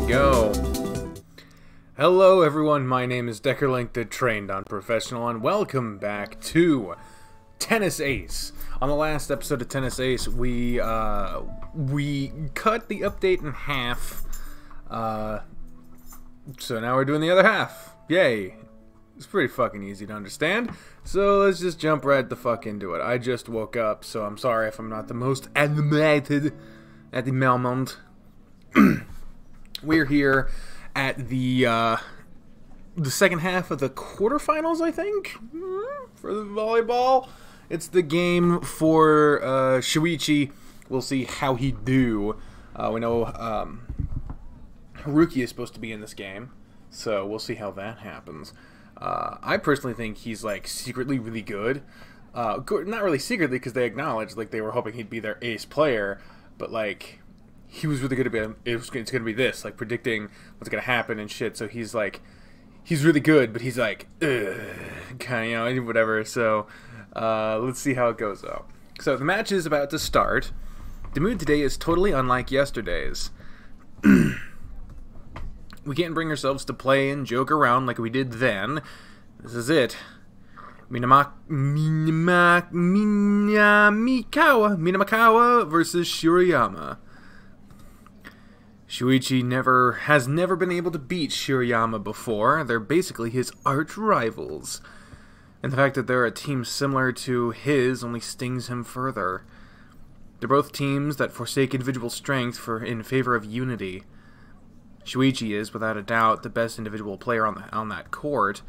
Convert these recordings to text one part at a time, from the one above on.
go. Hello everyone, my name is Deckerlink, the Trained on Professional, and welcome back to Tennis Ace. On the last episode of Tennis Ace, we cut the update in half, so now we're doing the other half. Yay. It's pretty fucking easy to understand, so let's just jump right the fuck into it. I just woke up, so I'm sorry if I'm not the most animated at the moment. We're here at the second half of the quarterfinals, I think, for the volleyball. It's the game for Shuichi. We'll see how he do. We know Haruki is supposed to be in this game, so we'll see how that happens. I personally think he's like secretly really good. Not really secretly, because they acknowledged like they were hoping he'd be their ace player, but like he was really good at it's going to be this, like predicting what's going to happen and shit. So he's like, he's really good, but he's like, kind of, you know, whatever. So let's see how it goes though. So the match is about to start. The mood today is totally unlike yesterday's. We can't bring ourselves to play and joke around like we did then. This is it. Minamikawa versus Shirayama. Shuichi has never been able to beat Shirayama before. They're basically his arch rivals. And the fact that they're a team similar to his only stings him further. They're both teams that forsake individual strength in favor of unity. Shuichi is, without a doubt, the best individual player on that court,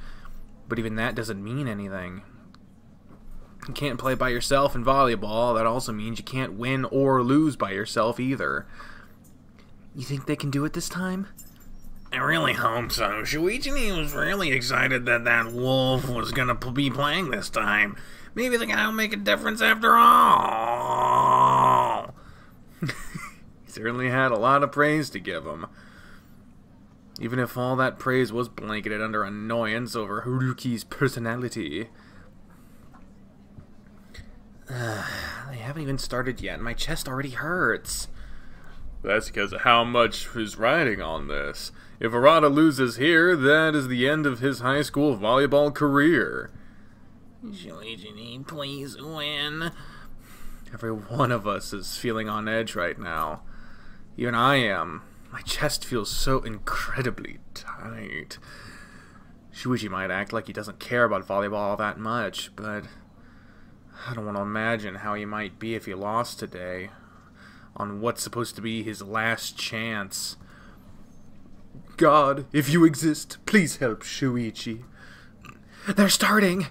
but even that doesn't mean anything. You can't play by yourself in volleyball. That also means you can't win or lose by yourself either. You think they can do it this time? I really hope so. Shuichi was really excited that that wolf was gonna be playing this time. Maybe the guy will make a difference after all. He certainly had a lot of praise to give him. Even if all that praise was blanketed under annoyance over Haruki's personality. They haven't even started yet, and my chest already hurts. That's because of how much is riding on this. If Arata loses here, that is the end of his high school volleyball career. Shuichi, please win. Every one of us is feeling on edge right now. Even I am. My chest feels so incredibly tight. Shuichi might act like he doesn't care about volleyball all that much, but I don't want to imagine how he might be if he lost today, on what's supposed to be his last chance. God, if you exist, please help Shuichi. They're starting!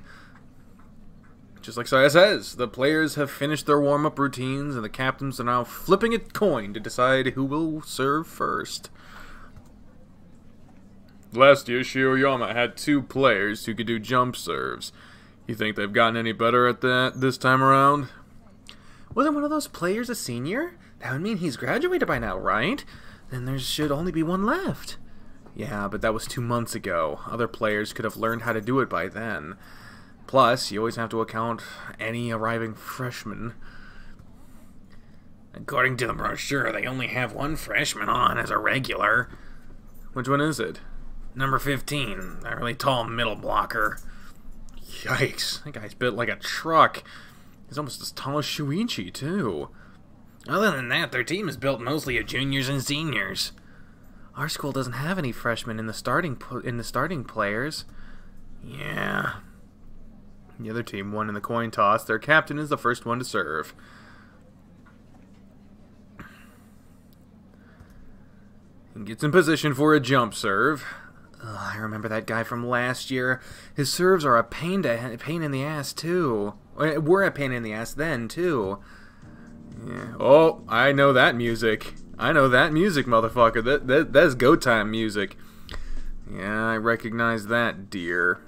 Just like Saya says, the players have finished their warm-up routines, and the captains are now flipping a coin to decide who will serve first. Last year, Shirayama had 2 players who could do jump serves. You think they've gotten any better at that this time around? Wasn't one of those players a senior? That would mean he's graduated by now, right? Then there should only be one left. Yeah, but that was 2 months ago. Other players could have learned how to do it by then. Plus, you always have to account any arriving freshman. According to the brochure, they only have 1 freshman on as a regular. Which one is it? Number 15, that really tall middle blocker. Yikes, that guy's built like a truck. He's almost as tall as Shuichi, too. Other than that, their team is built mostly of juniors and seniors. Our school doesn't have any freshmen in the starting players. Yeah. The other team won in the coin toss. Their captain is the first one to serve. He gets in position for a jump serve. Ugh, I remember that guy from last year. His serves are a pain in the ass, too. Were a pain in the ass then, too. Yeah. Oh, I know that music. I know that music, motherfucker. That's go time music. Yeah, I recognize that, dear.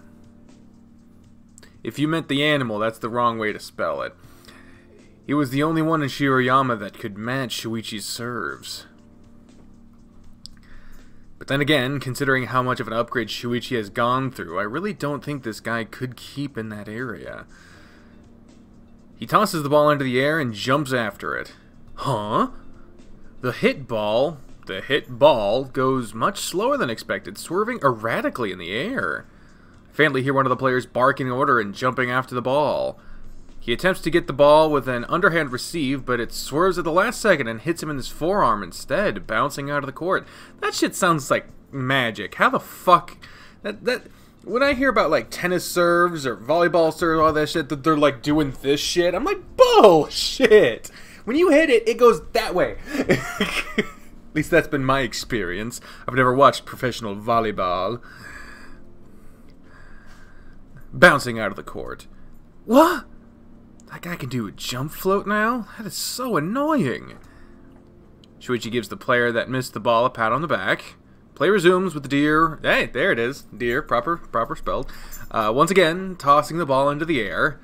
If you meant the animal, that's the wrong way to spell it. He was the only one in Shirayama that could match Shuichi's serves. But then again, considering how much of an upgrade Shuichi has gone through, I really don't think this guy could keep in that area. He tosses the ball into the air and jumps after it. Huh? The hit ball The hit ball goes much slower than expected, swerving erratically in the air. I faintly hear one of the players barking order and jumping after the ball. He attempts to get the ball with an underhand receive, but it swerves at the last second and hits him in his forearm instead, bouncing out of the court. That shit sounds like magic. How the fuck... When I hear about, like, tennis serves or volleyball serves, all that shit, that they're, like, doing this shit, I'm like, bullshit! When you hit it, it goes that way. At least that's been my experience. I've never watched professional volleyball. Bouncing out of the court. What? That guy can do a jump float now? That is so annoying. Shuichi gives the player that missed the ball a pat on the back. Play resumes with the deer. Hey, there it is. Deer, proper spelled. Once again, tossing the ball into the air.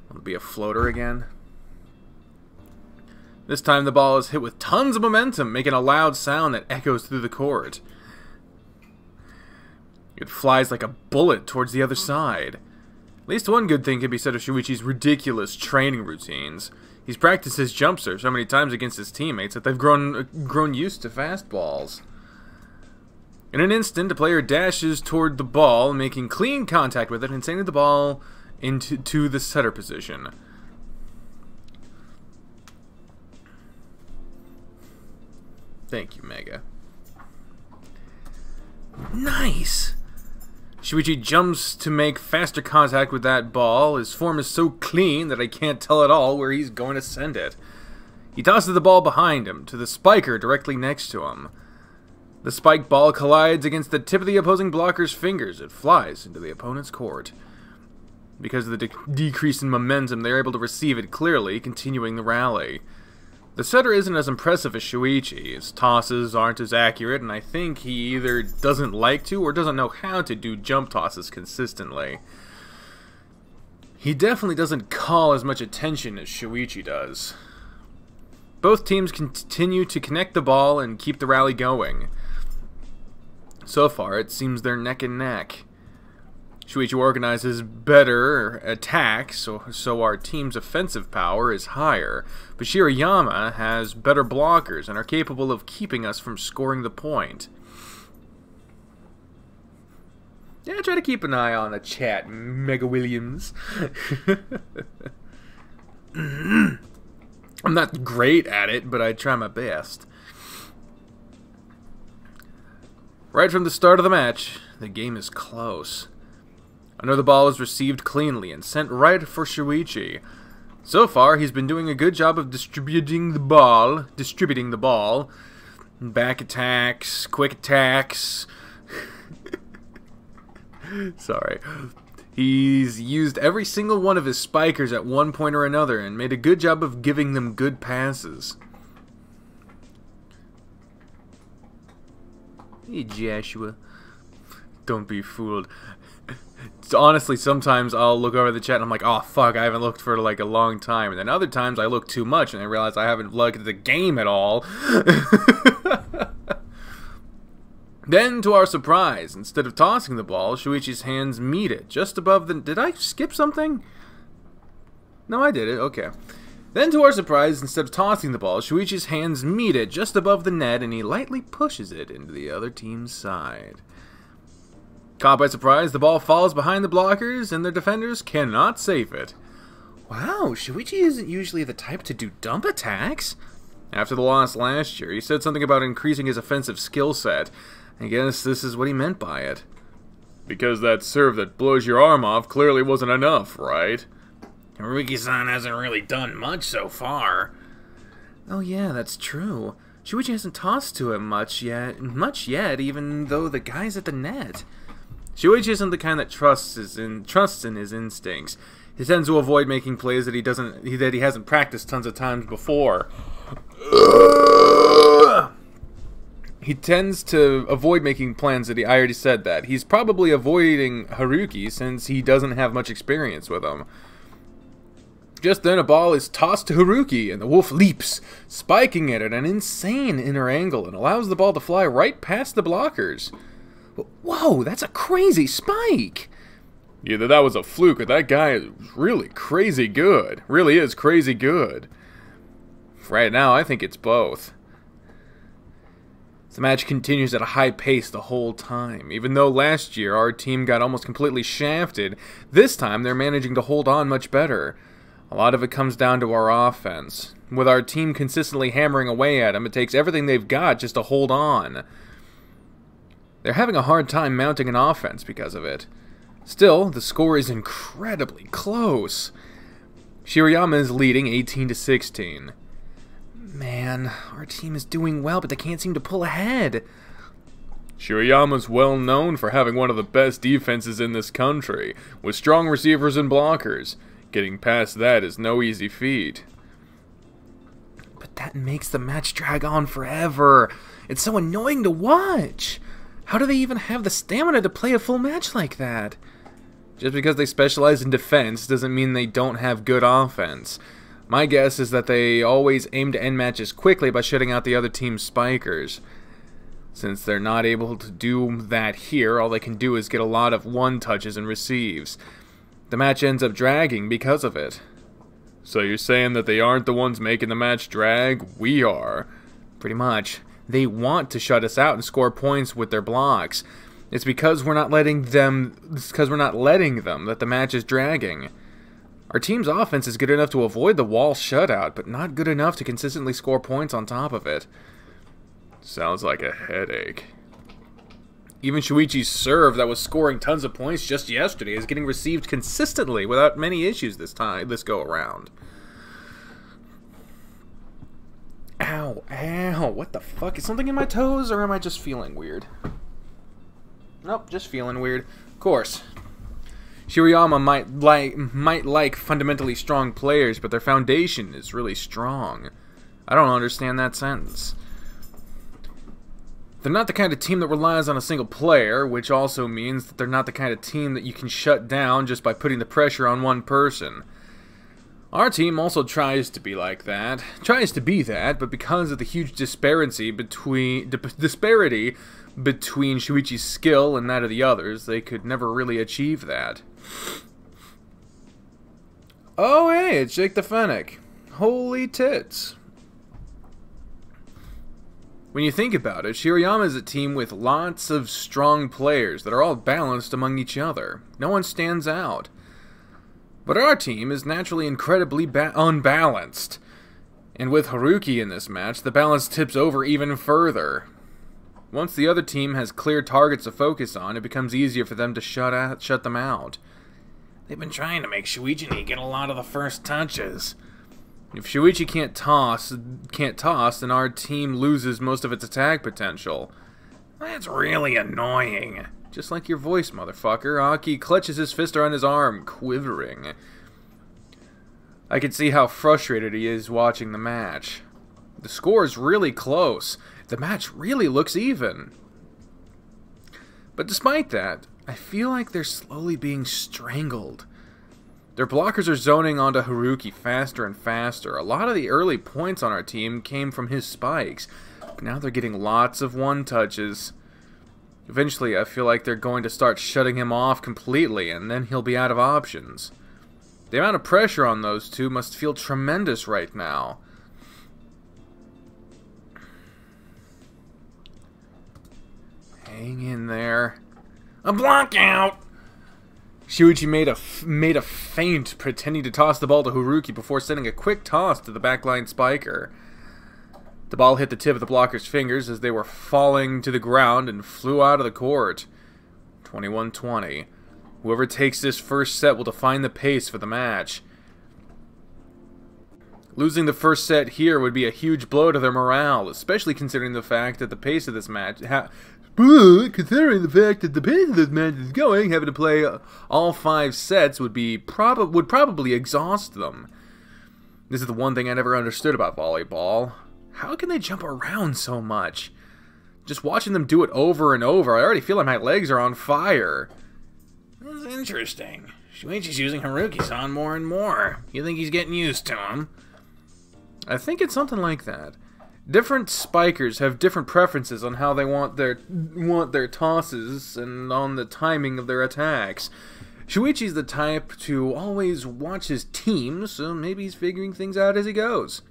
It'll be a floater again. This time the ball is hit with tons of momentum, making a loud sound that echoes through the court. It flies like a bullet towards the other side. At least one good thing can be said of Shuichi's ridiculous training routines. He's practiced his jump serve so many times against his teammates that they've grown used to fastballs. In an instant, a player dashes toward the ball, making clean contact with it and sending the ball into the setter position. Thank you, Mega. Nice! Shuichi jumps to make faster contact with that ball. His form is so clean that I can't tell at all where he's going to send it. He tosses the ball behind him, to the spiker directly next to him. The spike ball collides against the tip of the opposing blocker's fingers. It flies into the opponent's court. Because of the decrease in momentum, they're able to receive it clearly, continuing the rally. The setter isn't as impressive as Shuichi. His tosses aren't as accurate, and I think he either doesn't like to or doesn't know how to do jump tosses consistently. He definitely doesn't call as much attention as Shuichi does. Both teams continue to connect the ball and keep the rally going. So far, it seems they're neck and neck. Shuichi organizes better attacks, so our team's offensive power is higher. But Shirayama has better blockers and are capable of keeping us from scoring the point. Yeah, try to keep an eye on the chat, Mega Williams. I'm not great at it, but I try my best. Right from the start of the match, the game is close. Another ball is received cleanly and sent right for Shuichi. So far, he's been doing a good job of distributing the ball. Back attacks, quick attacks. Sorry. He's used every single one of his spikers at one point or another and made a good job of giving them good passes. Hey, Joshua. Don't be fooled. Honestly, sometimes I'll look over the chat and I'm like, oh fuck, I haven't looked for like a long time. And then other times I look too much and I realize I haven't looked at the game at all. Then, to our surprise, instead of tossing the ball, Shuichi's hands meet it just above the... Did I skip something? No, I did it. Okay. Then, to our surprise, instead of tossing the ball, Shuichi's hands meet it just above the net, and he lightly pushes it into the other team's side. Caught by surprise, the ball falls behind the blockers, and their defenders cannot save it. Wow, Shuichi isn't usually the type to do dump attacks. After the loss last year, he said something about increasing his offensive skill set. I guess this is what he meant by it. Because that serve that blows your arm off clearly wasn't enough, right? Haruki-san hasn't really done much so far. Oh yeah, that's true. Shuichi hasn't tossed to him much yet, even though the guy's at the net. Shuichi isn't the kind that trusts in his instincts. He tends to avoid making plays that he hasn't practiced tons of times before. He tends to avoid making plans that I already said that. He's probably avoiding Haruki since he doesn't have much experience with him. Just then a ball is tossed to Haruki and the wolf leaps, spiking it at an insane inner angle and allows the ball to fly right past the blockers. Whoa, that's a crazy spike! Either that was a fluke or that guy is really crazy good. Really is crazy good. Right now, I think it's both. The match continues at a high pace the whole time. Even though last year our team got almost completely shafted, this time they're managing to hold on much better. A lot of it comes down to our offense. With our team consistently hammering away at them, it takes everything they've got just to hold on. They're having a hard time mounting an offense because of it. Still, the score is incredibly close. Shirayama is leading 18-16. Man, our team is doing well, but they can't seem to pull ahead. Shirayama's well known for having one of the best defenses in this country, with strong receivers and blockers. Getting past that is no easy feat. But that makes the match drag on forever. It's so annoying to watch. How do they even have the stamina to play a full match like that? Just because they specialize in defense doesn't mean they don't have good offense. My guess is that they always aim to end matches quickly by shutting out the other team's spikers. Since they're not able to do that here, all they can do is get a lot of one-touches and receives. The match ends up dragging because of it. So you're saying that they aren't the ones making the match drag? We are. Pretty much. They want to shut us out and score points with their blocks. It's because we're not letting them that the match is dragging. Our team's offense is good enough to avoid the wall shutout, but not good enough to consistently score points on top of it. Sounds like a headache. Even Shuichi's serve that was scoring tons of points just yesterday is getting received consistently without many issues this go around. Ow, ow, what the fuck? Is something in my toes, or am I just feeling weird? Nope, just feeling weird. Of course. Shirayama might like fundamentally strong players, but their foundation is really strong. I don't understand that sentence. They're not the kind of team that relies on a single player, which also means that they're not the kind of team that you can shut down just by putting the pressure on one person. Our team also tries to be like that, but because of the huge disparity between Shuichi's skill and that of the others, they could never really achieve that. Oh hey, it's Jake the Fennec. Holy tits. When you think about it, Shirayama is a team with lots of strong players that are all balanced among each other. No one stands out. But our team is naturally incredibly unbalanced. And with Haruki in this match, the balance tips over even further. Once the other team has clear targets to focus on, it becomes easier for them to shut them out. They've been trying to make Shuichi get a lot of the first touches. If Shuichi can't toss, then our team loses most of its attack potential. That's really annoying. Just like your voice, motherfucker. Aki clutches his fist around his arm, quivering. I can see how frustrated he is watching the match. The score is really close. The match really looks even. But despite that, I feel like they're slowly being strangled. Their blockers are zoning onto Haruki faster and faster. A lot of the early points on our team came from his spikes. But now they're getting lots of one-touches. Eventually, I feel like they're going to start shutting him off completely, and then he'll be out of options. The amount of pressure on those two must feel tremendous right now. Hang in there. A block out! Shuichi made a feint, pretending to toss the ball to Haruki before sending a quick toss to the backline spiker. The ball hit the tip of the blocker's fingers as they were falling to the ground and flew out of the court. 21-20. Whoever takes this first set will define the pace for the match. Losing the first set here would be a huge blow to their morale, especially considering the fact that the pace of this match is going, having to play all 5 sets would probably exhaust them. This is the one thing I never understood about volleyball. How can they jump around so much? Just watching them do it over and over, I already feel like my legs are on fire. That's interesting. Shuichi's using Haruki-san more and more. You think he's getting used to him? I think it's something like that. Different spikers have different preferences on how they want their tosses and on the timing of their attacks. Shuichi's the type to always watch his team, so maybe he's figuring things out as he goes.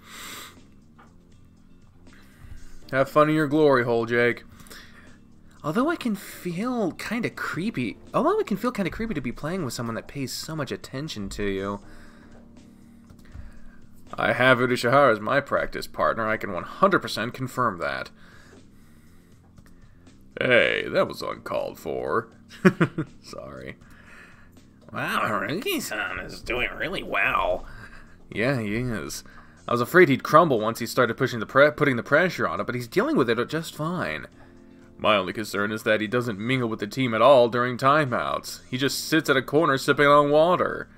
Have fun in your glory hole, Jake. Although it can feel kind of creepy to be playing with someone that pays so much attention to you. I have Urashihara as my practice partner. I can 100% confirm that. Hey, that was uncalled for. Sorry. Wow, Haruki-san is doing really well. Yeah, he is. I was afraid he'd crumble once he started putting the pressure on it, but he's dealing with it just fine. My only concern is that he doesn't mingle with the team at all during timeouts. He just sits at a corner sipping on water.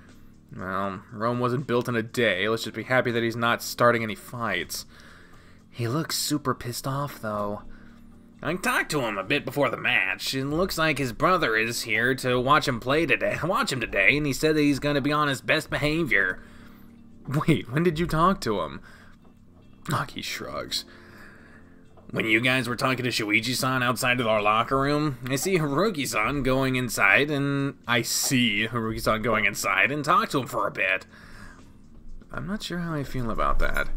Well, Rome wasn't built in a day. Let's just be happy that he's not starting any fights. He looks super pissed off, though. I talked to him a bit before the match. It looks like his brother is here to watch him today, and he said that he's going to be on his best behavior. Wait, when did you talk to him? He shrugs. When you guys were talking to Shoichi-san outside of our locker room, I see Haruki-san going inside and talk to him for a bit. I'm not sure how I feel about that.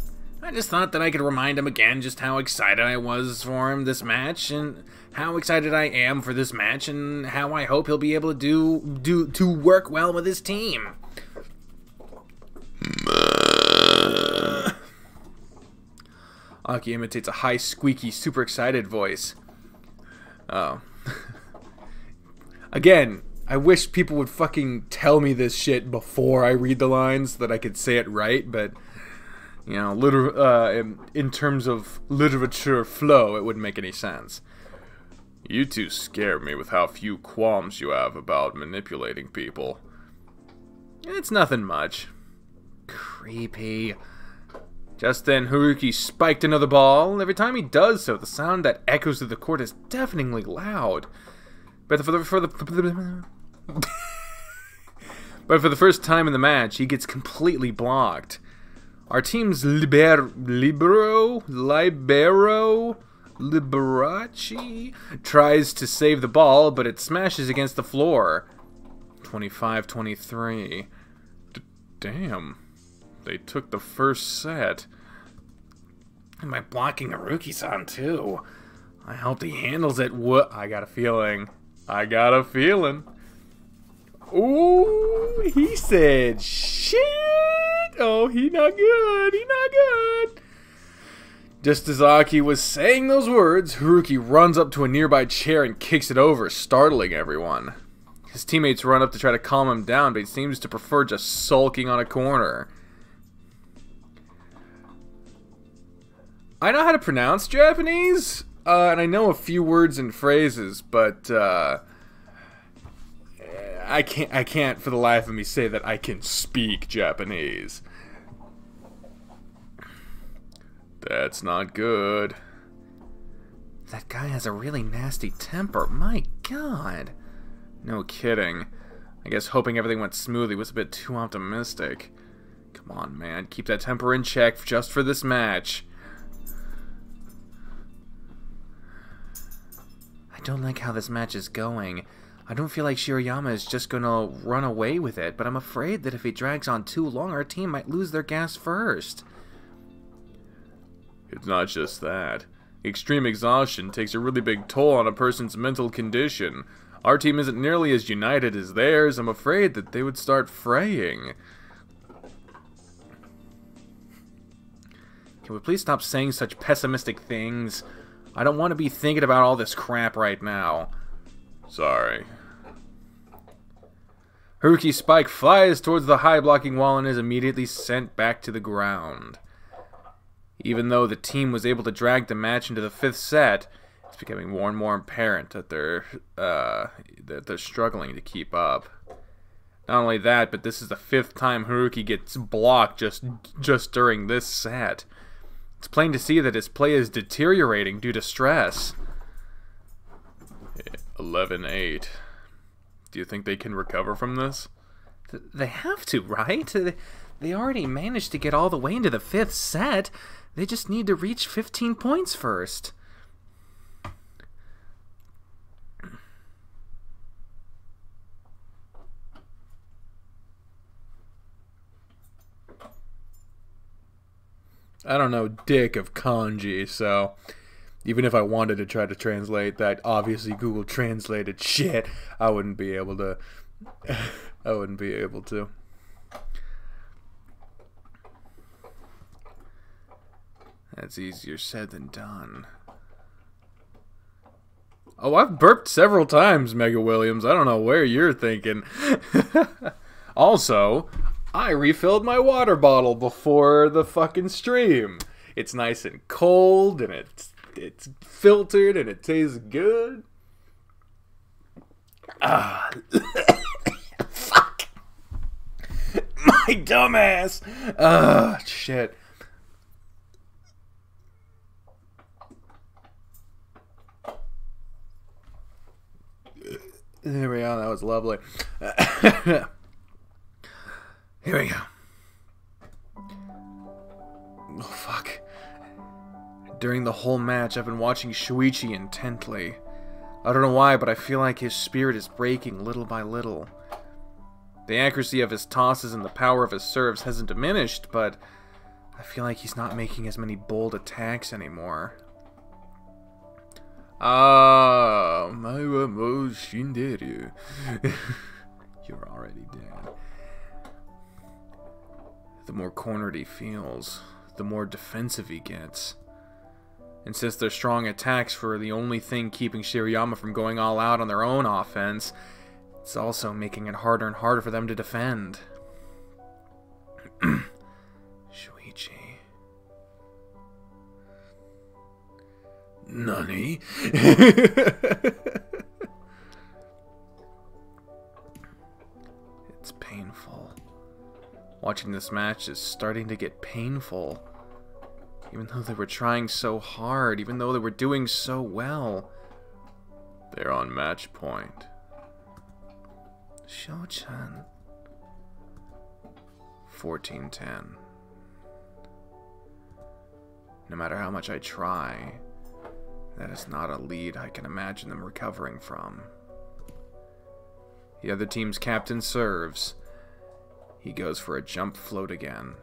I just thought that I could remind him again just how excited I was for him this match, and how excited I am for this match, and how I hope he'll be able to work well with his team. Aki imitates a high, squeaky, super excited voice. Oh. Again, I wish people would fucking tell me this shit before I read the lines so that I could say it right, but, you know, in terms of literature flow, it wouldn't make any sense. You two scare me with how few qualms you have about manipulating people. It's nothing much. Creepy. Just then, Haruki spiked another ball, and every time he does so, the sound that echoes through the court is deafeningly loud. But for the first time in the match, he gets completely blocked. Our team's Liberace tries to save the ball, but it smashes against the floor. 25-23. Damn. They took the first set. Am I blocking Haruki-san too? I hope he handles it. What? I got a feeling. Ooh, he said shit. Oh, he not good. Just as Aki was saying those words, Haruki runs up to a nearby chair and kicks it over, startling everyone. His teammates run up to try to calm him down, but he seems to prefer just sulking on a corner. I know how to pronounce Japanese, and I know a few words and phrases, but I can't for the life of me say that I can speak Japanese. That's not good. That guy has a really nasty temper. My God. No kidding. I guess hoping everything went smoothly was a bit too optimistic. Come on, man. Keep that temper in check just for this match. I don't like how this match is going. I don't feel like Shirayama is just gonna run away with it, but I'm afraid that if he drags on too long, our team might lose their gas first. It's not just that. Extreme exhaustion takes a really big toll on a person's mental condition. Our team isn't nearly as united as theirs. I'm afraid that they would start fraying. Can we please stop saying such pessimistic things? I don't want to be thinking about all this crap right now. Sorry. Haruki's spike flies towards the high blocking wall and is immediately sent back to the ground. Even though the team was able to drag the match into the 5th set, it's becoming more and more apparent that they're struggling to keep up. Not only that, but this is the 5th time Haruki gets blocked just during this set. It's plain to see that his play is deteriorating due to stress. 11-8. Do you think they can recover from this? They have to, right? They already managed to get all the way into the 5th set. They just need to reach 15 points first. I don't know dick of kanji, so Even if I wanted to try to translate that obviously Google translated shit, I wouldn't be able to. I wouldn't be able to. That's easier said than done. Oh, I've burped several times, Mega Williams. I don't know where you're thinking. Also, I refilled my water bottle before the fucking stream. It's nice and cold, and it's filtered, and it tastes good. Ah, fuck. My dumbass. Ah, shit. There we go. That was lovely. Here we go. Oh, fuck. During the whole match, I've been watching Shuichi intently. I don't know why, but I feel like his spirit is breaking little by little. The accuracy of his tosses and the power of his serves hasn't diminished, but I feel like he's not making as many bold attacks anymore. Ah, Maiwa mo shinderu. You're already dead. The more cornered he feels, the more defensive he gets. And since their strong attacks were the only thing keeping Shirayama from going all out on their own offense, it's also making it harder and harder for them to defend. Shuichi. Nani? It's painful. Watching this match is starting to get painful. Even though they were trying so hard, even though they were doing so well. They're on match point. Shou-chan. 14-10. No matter how much I try, that is not a lead I can imagine them recovering from. The other team's captain serves. He goes for a jump float again.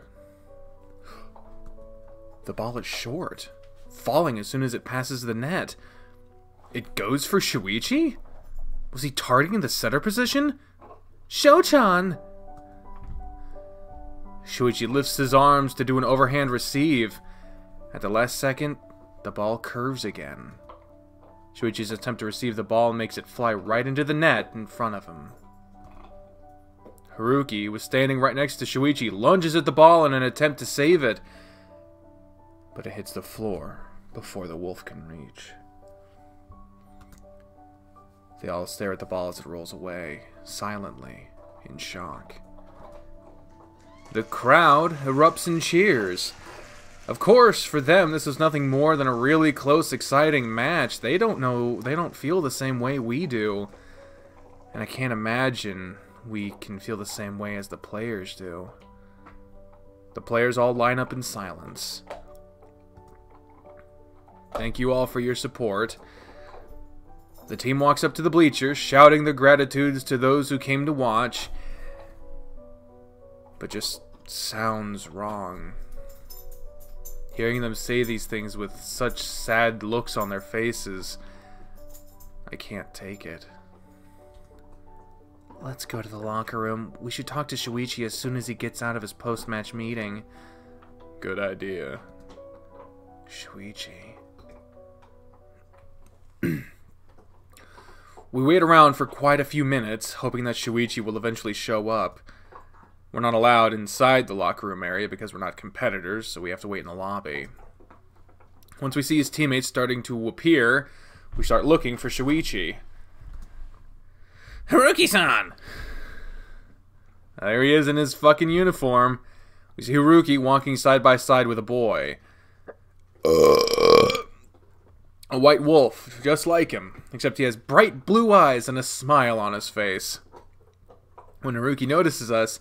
The ball is short, falling as soon as it passes the net. It goes for Shuichi? Was he targeting the setter position? Shou-chan! Shuichi lifts his arms to do an overhand receive. At the last second, the ball curves again. Shuichi's attempt to receive the ball makes it fly right into the net in front of him. Haruki was standing right next to Shuichi, lunges at the ball in an attempt to save it. But it hits the floor before the wolf can reach. They all stare at the ball as it rolls away, silently, in shock. The crowd erupts in cheers. Of course, for them, this is nothing more than a really close, exciting match. They don't feel the same way we do. And I can't imagine we can feel the same way as the players do. The players all line up in silence. Thank you all for your support. The team walks up to the bleachers, shouting their gratitudes to those who came to watch. But just sounds wrong. Hearing them say these things with such sad looks on their faces, I can't take it. Let's go to the locker room. We should talk to Shuichi as soon as he gets out of his post-match meeting. Good idea. Shuichi. We wait around for quite a few minutes, hoping that Shuichi will eventually show up. We're not allowed inside the locker room area because we're not competitors, so we have to wait in the lobby. Once we see his teammates starting to appear, we start looking for Shuichi. Haruki-san! There he is in his fucking uniform. We see Haruki walking side by side with a boy. A white wolf, just like him, except he has bright blue eyes and a smile on his face. When Haruki notices us,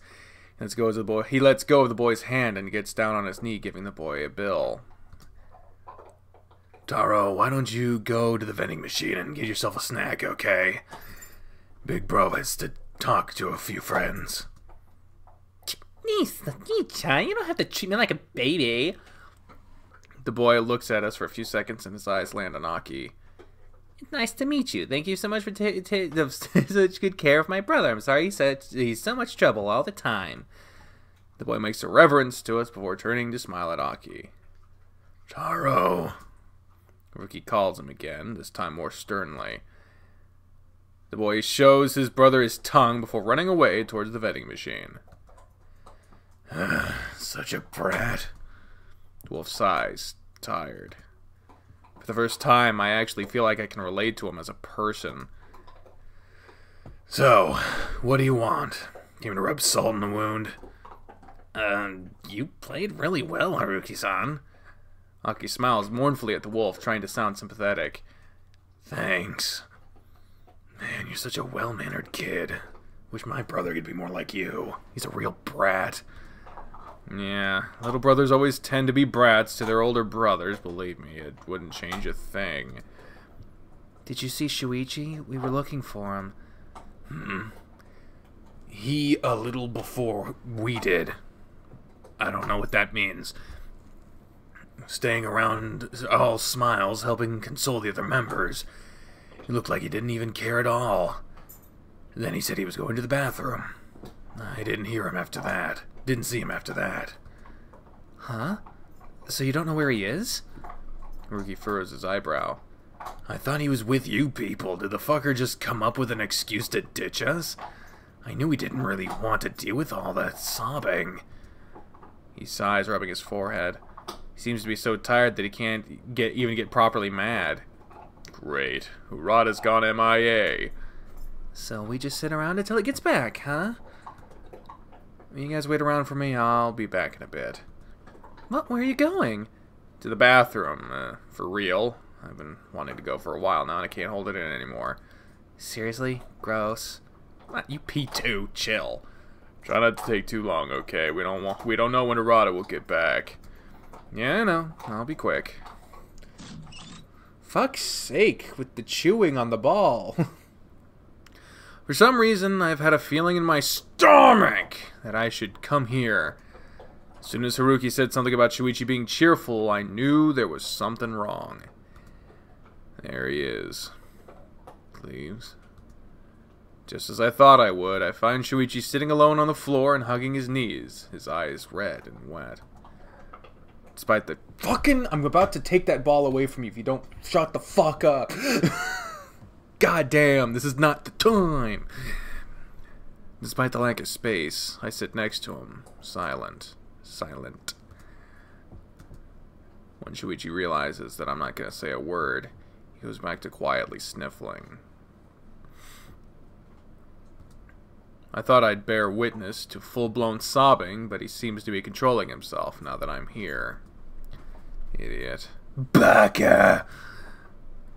he lets go of the boy's hand and gets down on his knee, giving the boy a bill. Taro, why don't you go to the vending machine and get yourself a snack, okay? Big bro has to talk to a few friends. Nichan, you don't have to treat me like a baby. The boy looks at us for a few seconds and his eyes land on Aki. Nice to meet you. Thank you so much for taking such good care of my brother. I'm sorry he's so much trouble all the time. The boy makes a reverence to us before turning to smile at Aki. Taro. Haruki calls him again, this time more sternly. The boy shows his brother his tongue before running away towards the vending machine. Such a brat. The wolf sighs, tired. For the first time, I actually feel like I can relate to him as a person. So, what do you want? Came to rub salt in the wound? You played really well, Haruki-san. Aki smiles mournfully at the wolf, trying to sound sympathetic. Thanks. Man, you're such a well-mannered kid. Wish my brother could be more like you. He's a real brat. Yeah, little brothers always tend to be brats to their older brothers. Believe me, it wouldn't change a thing. Did you see Shuichi? We were looking for him. He a little before we did. I don't know what that means. Staying around, all smiles, helping console the other members. He looked like he didn't even care at all. Then he said he was going to the bathroom. I didn't hear him after that. Didn't see him after that. Huh? So you don't know where he is? Haruki furrows his eyebrow. I thought he was with you people. Did the fucker just come up with an excuse to ditch us? I knew he didn't really want to deal with all that sobbing. He sighs, rubbing his forehead. He seems to be so tired that he can't even get properly mad. Great. Urata's gone MIA. So we just sit around until it gets back, huh? You guys wait around for me. I'll be back in a bit. What? Where are you going? To the bathroom. For real. I've been wanting to go for a while now and I can't hold it in anymore. Seriously? Gross. You pee too. Chill. Try not to take too long, okay? We don't know when Urata will get back. Yeah, I know. I'll be quick. Fuck's sake with the chewing on the ball. For some reason, I've had a feeling in my stomach that I should come here. As soon as Haruki said something about Shuichi being cheerful, I knew there was something wrong. There he is. Leaves. Just as I thought I would, I find Shuichi sitting alone on the floor and hugging his knees, his eyes red and wet. Despite the fucking... I'm about to take that ball away from you if you don't shut the fuck up. God damn, this is not the time. Despite the lack of space, I sit next to him, silent. When Shuichi realizes that I'm not going to say a word, he goes back to quietly sniffling. I thought I'd bear witness to full-blown sobbing, but he seems to be controlling himself now that I'm here. Idiot. Baka!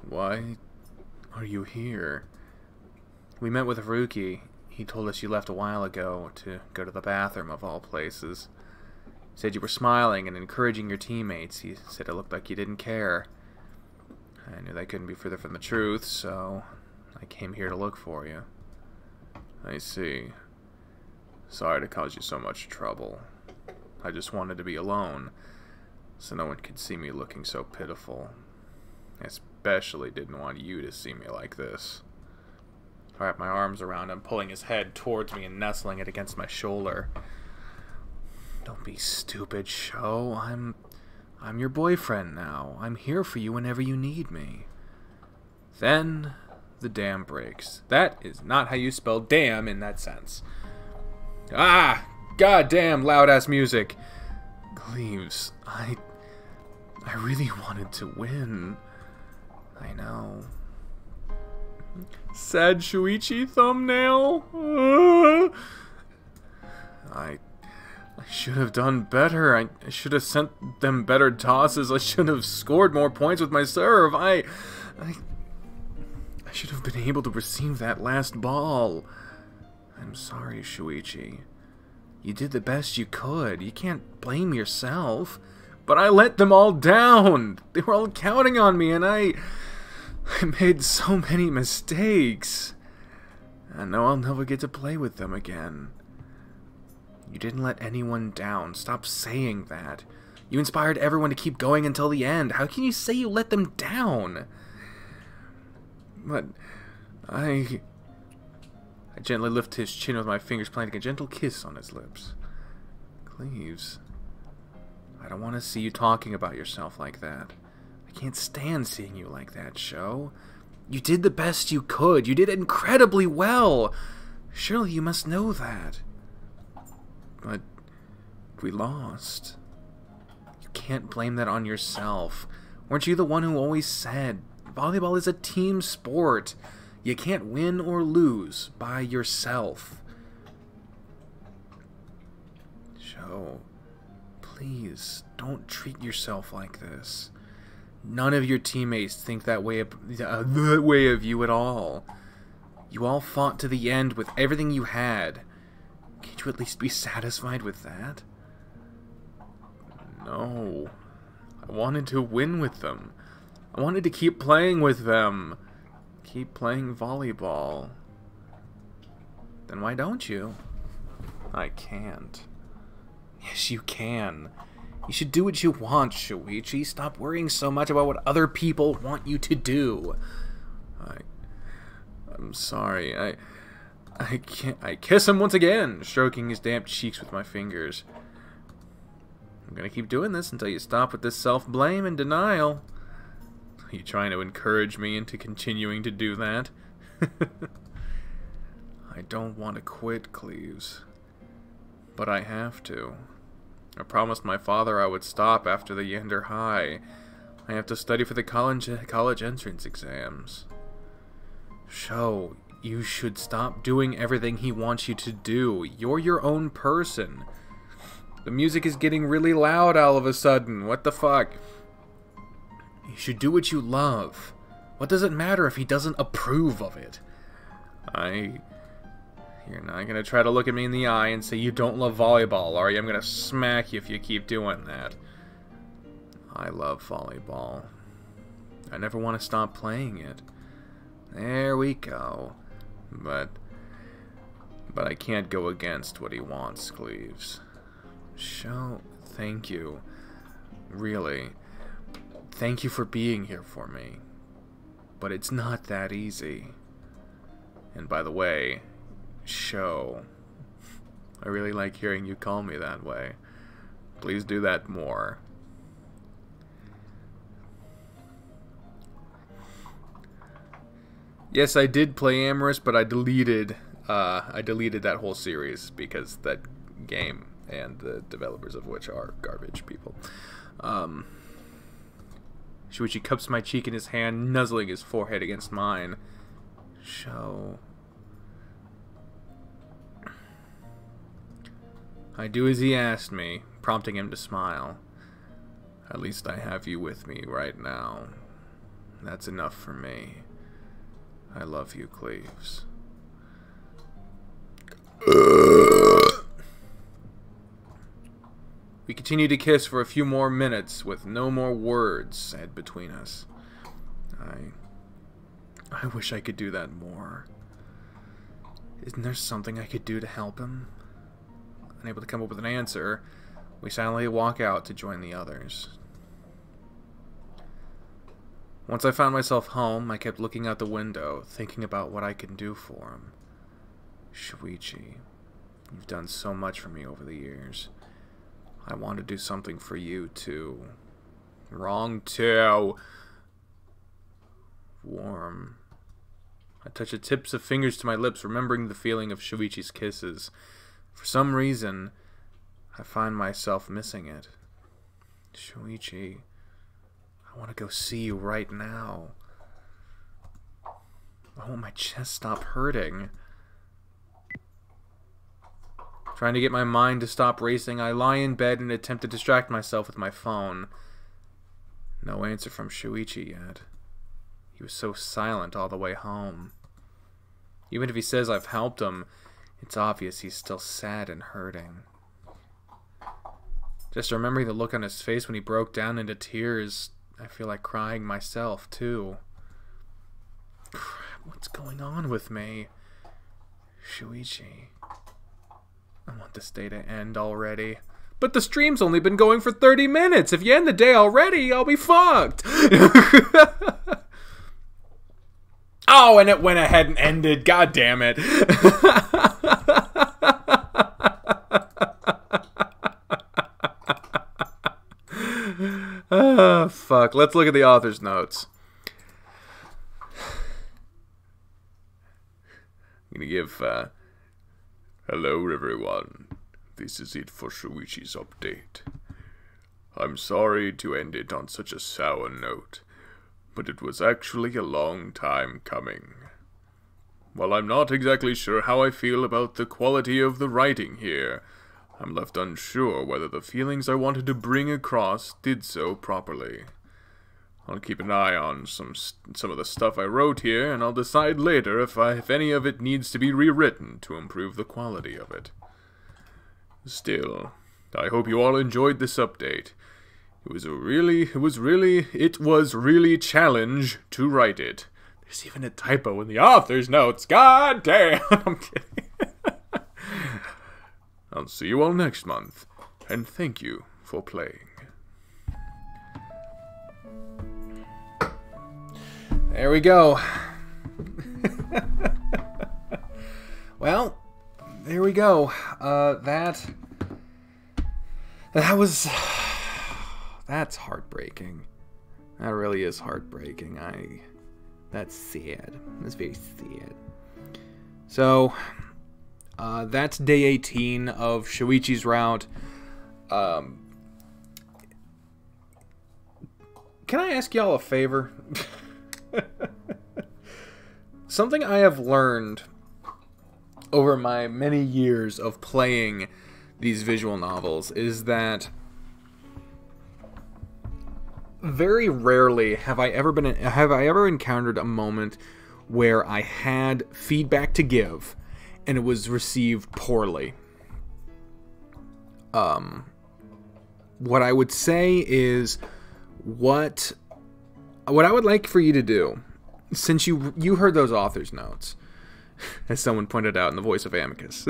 Why are you here? We met with Haruki. He told us you left a while ago to go to the bathroom, of all places. He said you were smiling and encouraging your teammates. He said it looked like you didn't care. I knew that couldn't be further from the truth, so I came here to look for you. I see. Sorry to cause you so much trouble. I just wanted to be alone, so no one could see me looking so pitiful. I especially didn't want you to see me like this. I wrap my arms around him, pulling his head towards me and nestling it against my shoulder. Don't be stupid, Sho. I'm your boyfriend now. I'm here for you whenever you need me. Then the dam breaks. That is not how you spell damn in that sense. Ah! Goddamn loud-ass music. Cleaves, I really wanted to win. I know. Sad Shuichi thumbnail? I should have done better. I should have sent them better tosses. I should have scored more points with my serve. I should have been able to receive that last ball. I'm sorry, Shuichi. You did the best you could. You can't blame yourself. But I let them all down. They were all counting on me, and I made so many mistakes. I know I'll never get to play with them again. You didn't let anyone down. Stop saying that. You inspired everyone to keep going until the end. How can you say you let them down? But I gently lift his chin with my fingers, planting a gentle kiss on his lips. Cleves, I don't want to see you talking about yourself like that. I can't stand seeing you like that, Sho. You did the best you could. You did incredibly well. Surely you must know that. But we lost. You can't blame that on yourself. Weren't you the one who always said, volleyball is a team sport. You can't win or lose by yourself. Sho, please, don't treat yourself like this. None of your teammates think that way of you at all. You all fought to the end with everything you had. Can't you at least be satisfied with that? No. I wanted to win with them. I wanted to keep playing with them. Keep playing volleyball. Then why don't you? I can't. Yes, you can. You should do what you want, Shuichi. Stop worrying so much about what other people want you to do. I'm sorry. I can't. I kiss him once again, stroking his damp cheeks with my fingers. I'm gonna keep doing this until you stop with this self-blame and denial. Are you trying to encourage me into continuing to do that? I don't want to quit, Cleves. But I have to. I promised my father I would stop after the Yander High. I have to study for the college entrance exams. Sho, you should stop doing everything he wants you to do. You're your own person. The music is getting really loud all of a sudden. What the fuck? You should do what you love. What does it matter if he doesn't approve of it? You're not gonna try to look at me in the eye and say you don't love volleyball, are you? I'm gonna smack you if you keep doing that. I love volleyball. I never want to stop playing it. There we go. But I can't go against what he wants, Cleves. Sho, thank you. Really. Thank you for being here for me. But it's not that easy. And by the way, Sho, I really like hearing you call me that way. Please do that more. Yes, I did play Amorous, but I deleted that whole series because that game and the developers of which are garbage people. Shuichi cups my cheek in his hand, nuzzling his forehead against mine. Sho. I do as he asked me, prompting him to smile. At least I have you with me right now. That's enough for me. I love you, Cleves. We continued to kiss for a few more minutes, with no more words said between us. I wish I could do that more. Isn't there something I could do to help him? Unable to come up with an answer, we silently walk out to join the others. Once I found myself home, I kept looking out the window, thinking about what I can do for him. Shuichi, you've done so much for me over the years. I want to do something for you, too. Wrong, too. Warm. I touch the tips of fingers to my lips, remembering the feeling of Shuichi's kisses. For some reason, I find myself missing it. Shuichi, I want to go see you right now. I want my chest stop hurting. Trying to get my mind to stop racing, I lie in bed and attempt to distract myself with my phone. No answer from Shuichi yet. He was so silent all the way home. Even if he says I've helped him, it's obvious he's still sad and hurting. Just remembering the look on his face when he broke down into tears, I feel like crying myself, too. Crap, what's going on with me? Shuichi. I want this day to end already. But the stream's only been going for 30 minutes. If you end the day already, I'll be fucked. Oh, and it went ahead and ended. God damn it. Fuck. Let's look at the author's notes. I'm gonna give, hello everyone. This is it for Shuichi's update. I'm sorry to end it on such a sour note, but it was actually a long time coming. While I'm not exactly sure how I feel about the quality of the writing here, I'm left unsure whether the feelings I wanted to bring across did so properly. I'll keep an eye on some of the stuff I wrote here, and I'll decide later if any of it needs to be rewritten to improve the quality of it. Still, I hope you all enjoyed this update. It was really challenge to write it. There's even a typo in the author's notes. God damn! I'm kidding. I'll see you all next month, and thank you for playing. There we go. Well, there we go. That's heartbreaking. That really is heartbreaking. That's sad. That's very sad. So, that's day 18 of Shoichi's route. Can I ask y'all a favor? Something I have learned over my many years of playing these visual novels is that very rarely have I ever encountered a moment where I had feedback to give and it was received poorly. What I would say is what I would like for you to do, since you heard those author's notes, as someone pointed out in the voice of Amicus,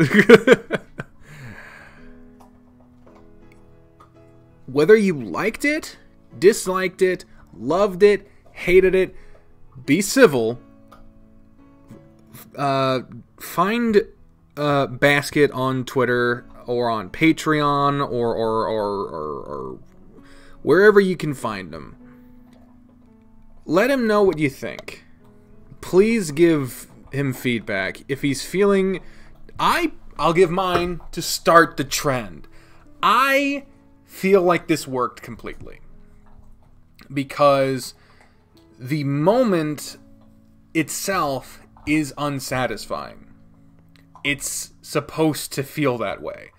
whether you liked it, disliked it, loved it, hated it, be civil. Find Basket on Twitter or on Patreon or wherever you can find them. Let him know what you think. Please give him feedback. If he's feeling... I'll give mine to start the trend. I feel like this worked completely. Because the moment itself is unsatisfying. It's supposed to feel that way.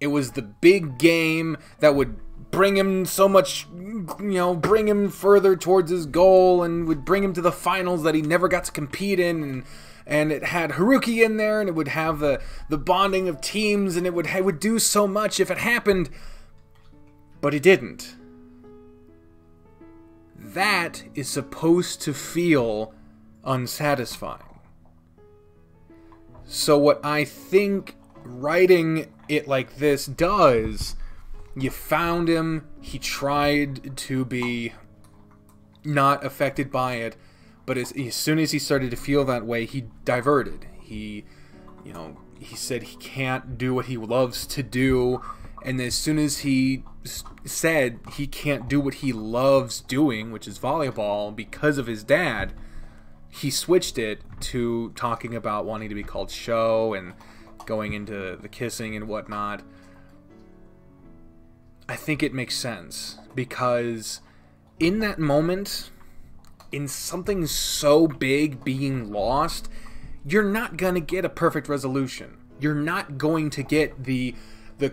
It was the big game that would bring him so much, bring him further towards his goal and would bring him to the finals that he never got to compete in, and it had Haruki in there, and it would have the bonding of teams, and it would do so much if it happened, but it didn't. That is supposed to feel unsatisfying. So what I think writing it like this does, you found him, he tried to be not affected by it, but as soon as he started to feel that way, he diverted. He said he can't do what he loves to do, and as soon as he said he can't do what he loves doing, which is volleyball, because of his dad, he switched it to talking about wanting to be called Sho and going into the kissing and whatnot. I think it makes sense, because in that moment, in something so big being lost, you're not going to get a perfect resolution. You're not going to get the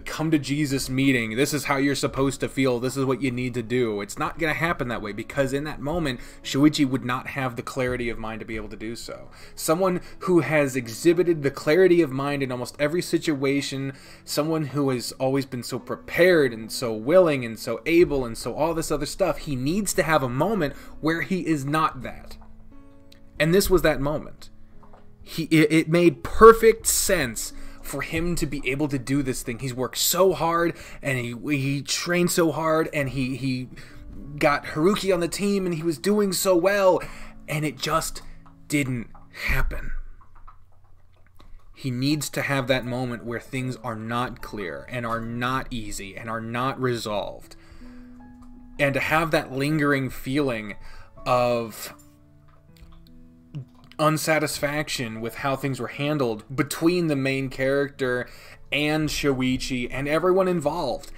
come to Jesus meeting. This is how you're supposed to feel. This is what you need to do. It's not going to happen that way, because in that moment, Shuichi would not have the clarity of mind to be able to do so. Someone who has exhibited the clarity of mind in almost every situation, someone who has always been so prepared and so willing and so able and so all this other stuff, he needs to have a moment where he is not that. And this was that moment. It made perfect sense for him to be able to do this thing. He's worked so hard, and he trained so hard, and he got Haruki on the team, and he was doing so well, and it just didn't happen. He needs to have that moment where things are not clear, and are not easy, and are not resolved. And to have that lingering feeling of unsatisfaction with how things were handled between the main character and Shoichi and everyone involved.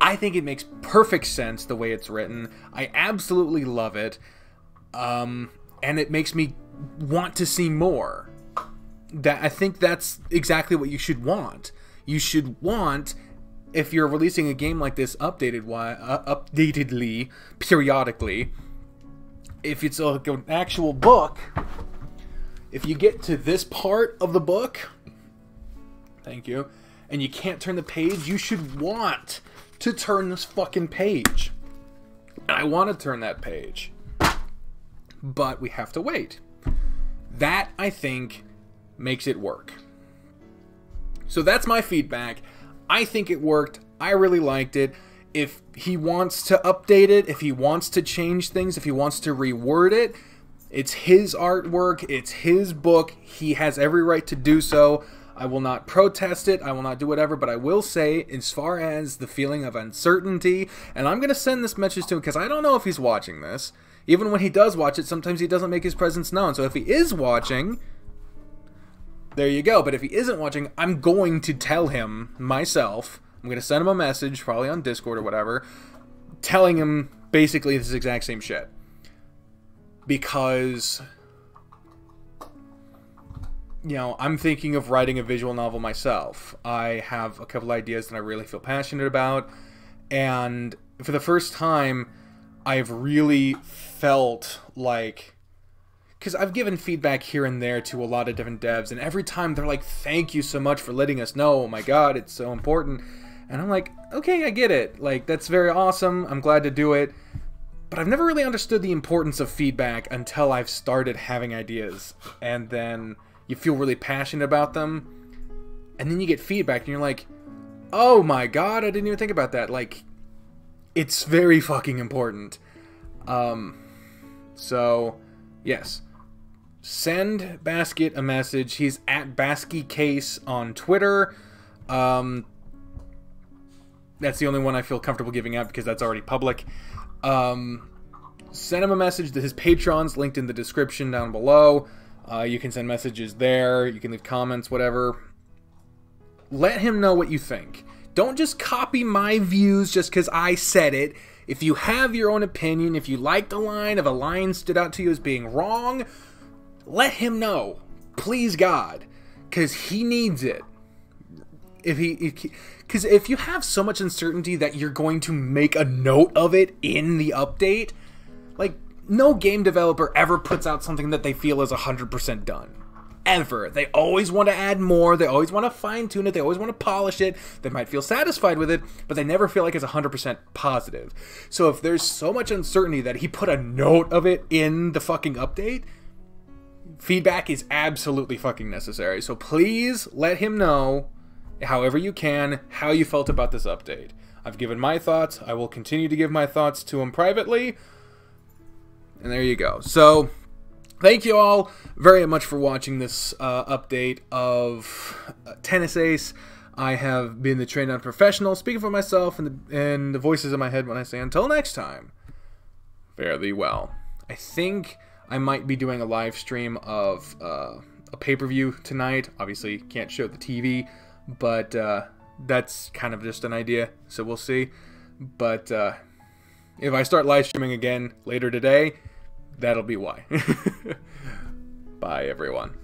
I think it makes perfect sense the way it's written. I absolutely love it. And it makes me want to see more. I think that's exactly what you should want. You should want, if you're releasing a game like this updatedly, periodically, if it's like an actual book, if you get to this part of the book, thank you, and you can't turn the page, you should want to turn this fucking page. And I want to turn that page. But we have to wait. That, I think, makes it work. So that's my feedback. I think it worked. I really liked it. If he wants to update it, if he wants to change things, if he wants to reword it, it's his artwork, it's his book, he has every right to do so. I will not protest it, I will not do whatever, but I will say, as far as the feeling of uncertainty, and I'm going to send this message to him because I don't know if he's watching this. Even when he does watch it, sometimes he doesn't make his presence known. So if he is watching, there you go. But if he isn't watching, I'm going to tell him myself. I'm going to send him a message, probably on Discord or whatever, telling him basically this exact same shit. Because, you know, I'm thinking of writing a visual novel myself. I have a couple ideas that I really feel passionate about. And for the first time, I've really felt like... Because I've given feedback here and there to a lot of different devs, and every time they're like, thank you so much for letting us know, oh my god, it's so important. And I'm like, okay, I get it. Like, that's very awesome, I'm glad to do it. But I've never really understood the importance of feedback until I've started having ideas. And then you feel really passionate about them, and then you get feedback, and you're like, oh my god, I didn't even think about that. Like, it's very fucking important. So, yes. Send Basket a message. He's at BasketCase on Twitter. That's the only one I feel comfortable giving out because that's already public. Send him a message. His Patreon's linked in the description down below. You can send messages there. You can leave comments, whatever. Let him know what you think. Don't just copy my views just because I said it. If you have your own opinion, if you liked a line, if a line stood out to you as being wrong, let him know. Please God. Because he needs it. Because if you have so much uncertainty that you're going to make a note of it in the update, like, no game developer ever puts out something that they feel is 100% done. Ever. They always want to add more, they always want to fine-tune it, they always want to polish it, they might feel satisfied with it, but they never feel like it's 100% positive. So if there's so much uncertainty that he put a note of it in the fucking update, feedback is absolutely fucking necessary. So please let him know, however you can, how you felt about this update. I've given my thoughts, I will continue to give my thoughts to him privately, and there you go. So, thank you all very much for watching this update of Tennis Ace. I have been the trained unprofessional, speaking for myself and the voices in my head when I say until next time, fare thee well. I think I might be doing a live stream of a pay-per-view tonight. Obviously, can't show the TV, but that's kind of just an idea, so we'll see. But if I start live streaming again later today, that'll be why. Bye, everyone.